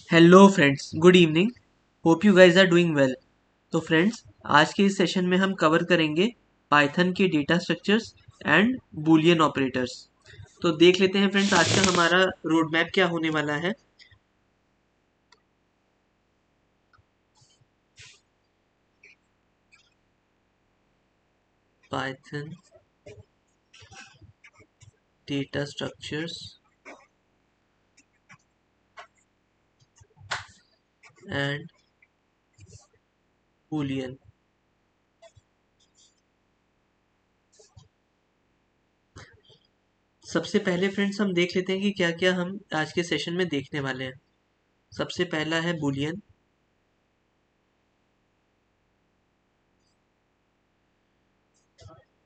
Hello friends, good evening. Hope you guys are doing well. तो friends, आज के इस सेशन में हम कवर करेंगे पाइथन के data structures and Boolean operators. तो देख लेते हैं फ्रेंड्स, आज का हमारा रोड मैप क्या होने वाला है। Python data structures and Boolean. सबसे पहले फ्रेंड्स हम देख लेते हैं कि क्या क्या हम आज के सेशन में देखने वाले हैं। सबसे पहला है Boolean,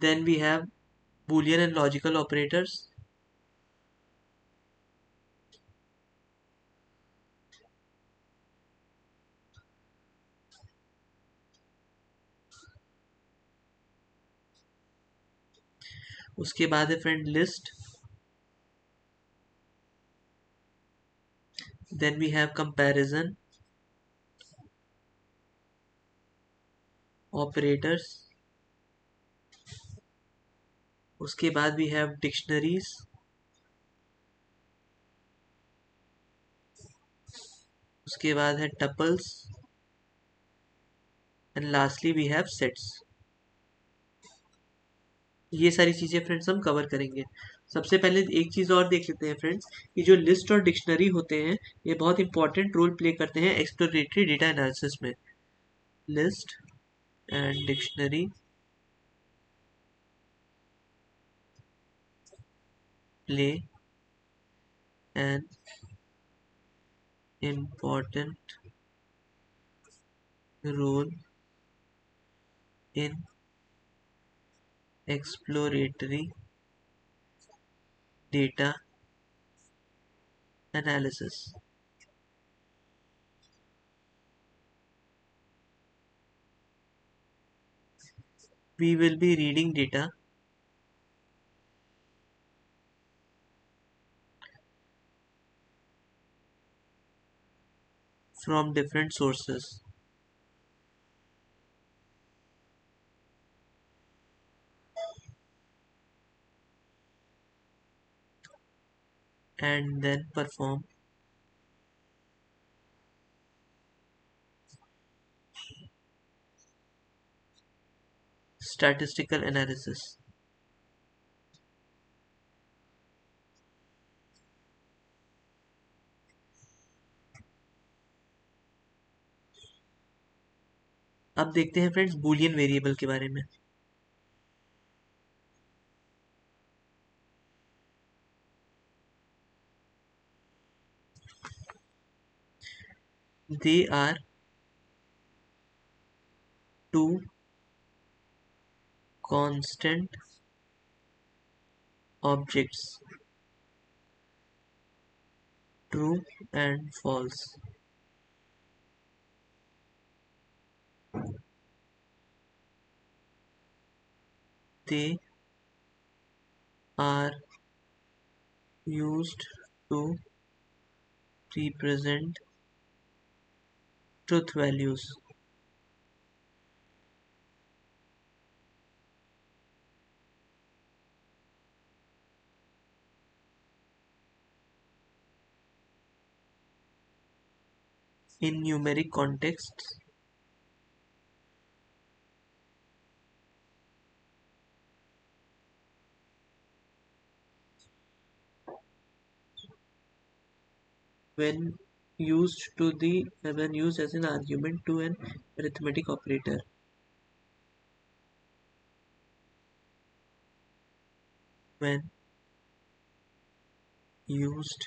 then we have Boolean and logical operators, उसके बाद है friend list, then we have comparison operators, उसके बाद वी हैव डिक्शनरीज, उसके बाद है tuples and lastly we have sets. ये सारी चीजें फ्रेंड्स हम कवर करेंगे। सबसे पहले एक चीज और देख लेते हैं फ्रेंड्स, कि जो लिस्ट और डिक्शनरी होते हैं ये बहुत इंपॉर्टेंट रोल प्ले करते हैं एक्सप्लोरेटरी डेटा एनालिसिस में। List and dictionary play an important role in exploratory data analysis. We will be reading data from different sources and then perform statistical analysis. अब देखते हैं फ्रेंड्स बूलियन वेरिएबल के बारे में। They are two constant objects, true and false. They are used to represent truth values. In numeric contexts, when when used as an argument to an arithmetic operator. When used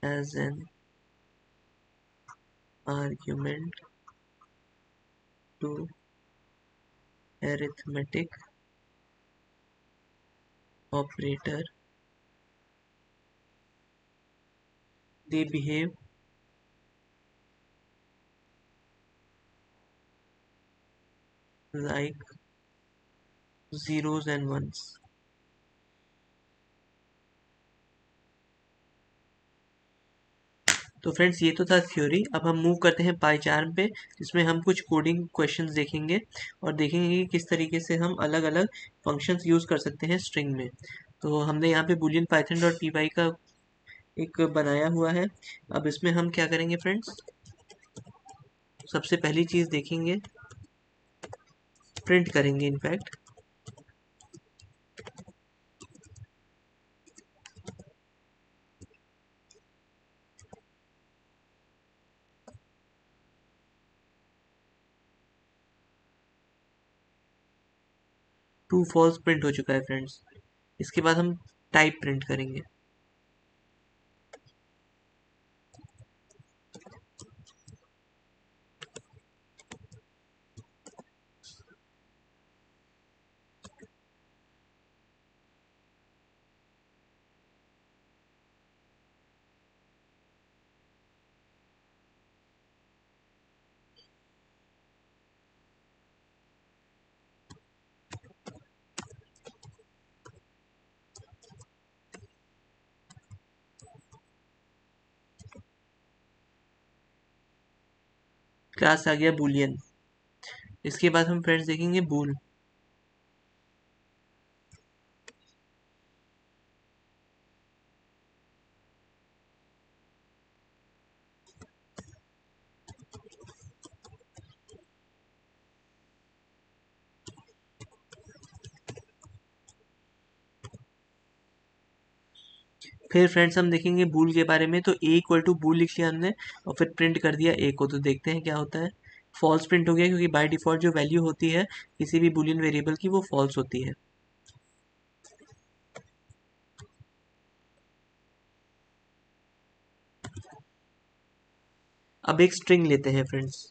as an argument to arithmetic operator, they behave like zeros and ones. तो friends ये तो था theory. अब हम move करते हैं पाई charm पे, जिसमें हम कुछ कोडिंग क्वेश्चंस देखेंगे और देखेंगे कि किस तरीके से हम अलग अलग फंक्शंस यूज़ कर सकते हैं स्ट्रिंग में। तो हमने यहाँ पे boolean python डॉट py का एक बनाया हुआ है। अब इसमें हम क्या करेंगे फ्रेंड्स, सबसे पहली चीज़ देखेंगे, प्रिंट करेंगे इनफैक्ट ट्रू फॉल्स प्रिंट हो चुका है फ्रेंड्स। इसके बाद हम टाइप प्रिंट करेंगे। क्लास आ गया बूलियन। इसके बाद हम फ्रेंड्स देखेंगे बूल। फिर फ्रेंड्स हम देखेंगे बूल के बारे में। तो ए इक्वल टू बूल लिख लिया हमने और फिर प्रिंट कर दिया ए को। तो देखते हैं क्या होता है। फॉल्स प्रिंट हो गया, क्योंकि बाय डिफॉल्ट जो वैल्यू होती है किसी भी बूलियन वेरिएबल की वो फॉल्स होती है। अब एक स्ट्रिंग लेते हैं friends,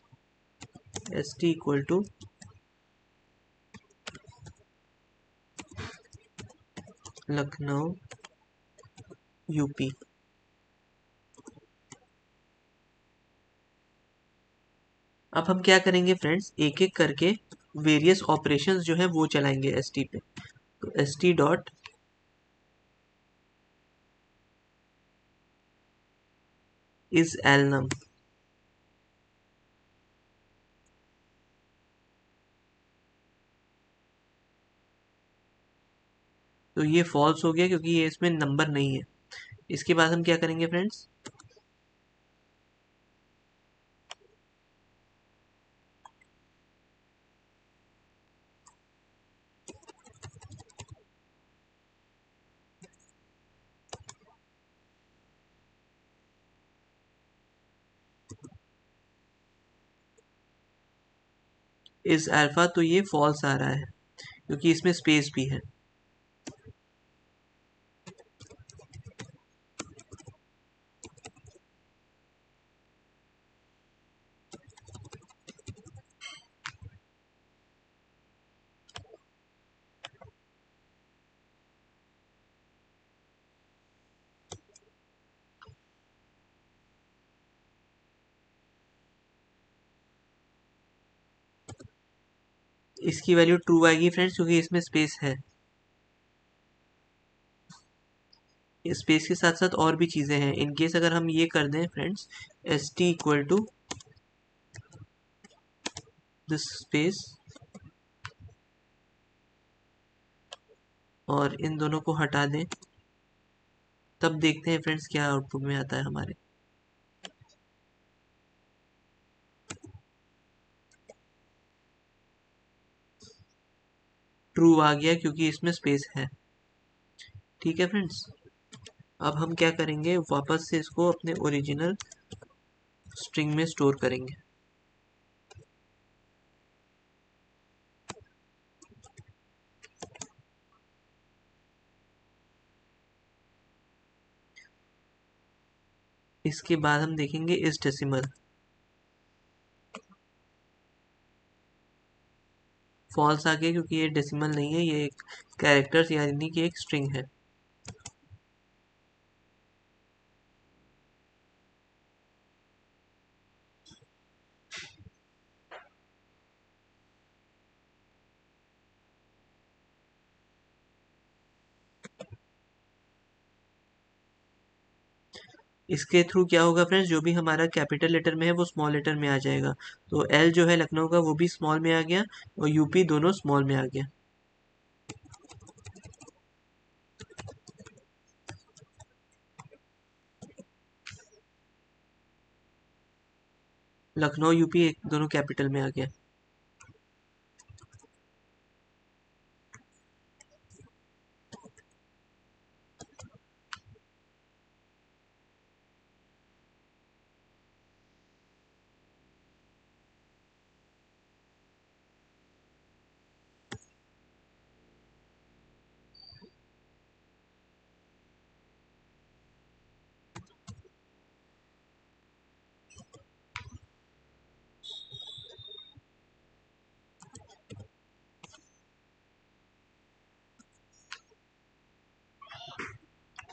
S T equal to Lucknow UP. अब हम क्या करेंगे फ्रेंड्स, एक एक करके वेरियस ऑपरेशंस जो है वो चलाएंगे एस टी पे। तो एस टी डॉट इज एलनम। तो ये फॉल्स हो गया, क्योंकि ये इसमें नंबर नहीं है। इसके बाद हम क्या करेंगे फ्रेंड्स, इज अल्फा। तो ये फॉल्स आ रहा है, क्योंकि इसमें स्पेस भी है। इसकी वैल्यू ट्रू आएगी फ्रेंड्स, क्योंकि इसमें स्पेस है। स्पेस के साथ साथ और भी चीज़ें हैं। इन केस अगर हम ये कर दें friends, S T equal to this space और इन दोनों को हटा दें, तब देखते हैं फ्रेंड्स क्या आउटपुट में आता है हमारे। ट्रू आ गया, क्योंकि इसमें स्पेस है। ठीक है फ्रेंड्स। अब हम क्या करेंगे, वापस से इसको अपने ओरिजिनल स्ट्रिंग में स्टोर करेंगे। इसके बाद हम देखेंगे इस डेसिमल। फॉल्स आ गया, क्योंकि ये डेसिमल नहीं है, ये एक कैरेक्टर्स यानी कि एक स्ट्रिंग है। इसके थ्रू क्या होगा फ्रेंड्स, जो भी हमारा कैपिटल लेटर में है वो स्मॉल लेटर में आ जाएगा। तो एल जो है लखनऊ का वो भी स्मॉल में आ गया और यूपी दोनों स्मॉल में आ गया। लखनऊ यूपी एक दोनों कैपिटल में आ गया।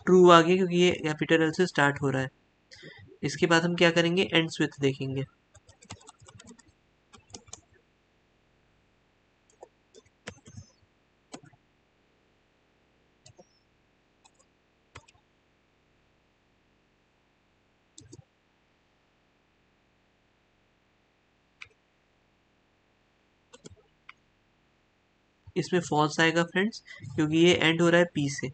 ट्रू आ गया क्योंकि ये कैपिटल एल से स्टार्ट हो रहा है। इसके बाद हम क्या करेंगे, एंड्स विथ देखेंगे। इसमें फॉल्स आएगा फ्रेंड्स, क्योंकि ये एंड हो रहा है पी से।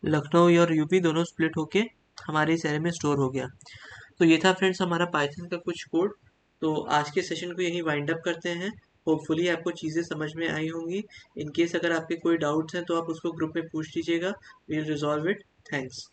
लखनऊ और यूपी दोनों स्प्लिट होके हमारे इस एरे में स्टोर हो गया। तो ये था फ्रेंड्स हमारा पाइथन का कुछ कोड। तो आज के सेशन को यहीं वाइंड अप करते हैं। होपफुली आपको चीज़ें समझ में आई होंगी। इन केस अगर आपके कोई डाउट्स हैं तो आप उसको ग्रुप में पूछ लीजिएगा। We'll resolve it. थैंक्स।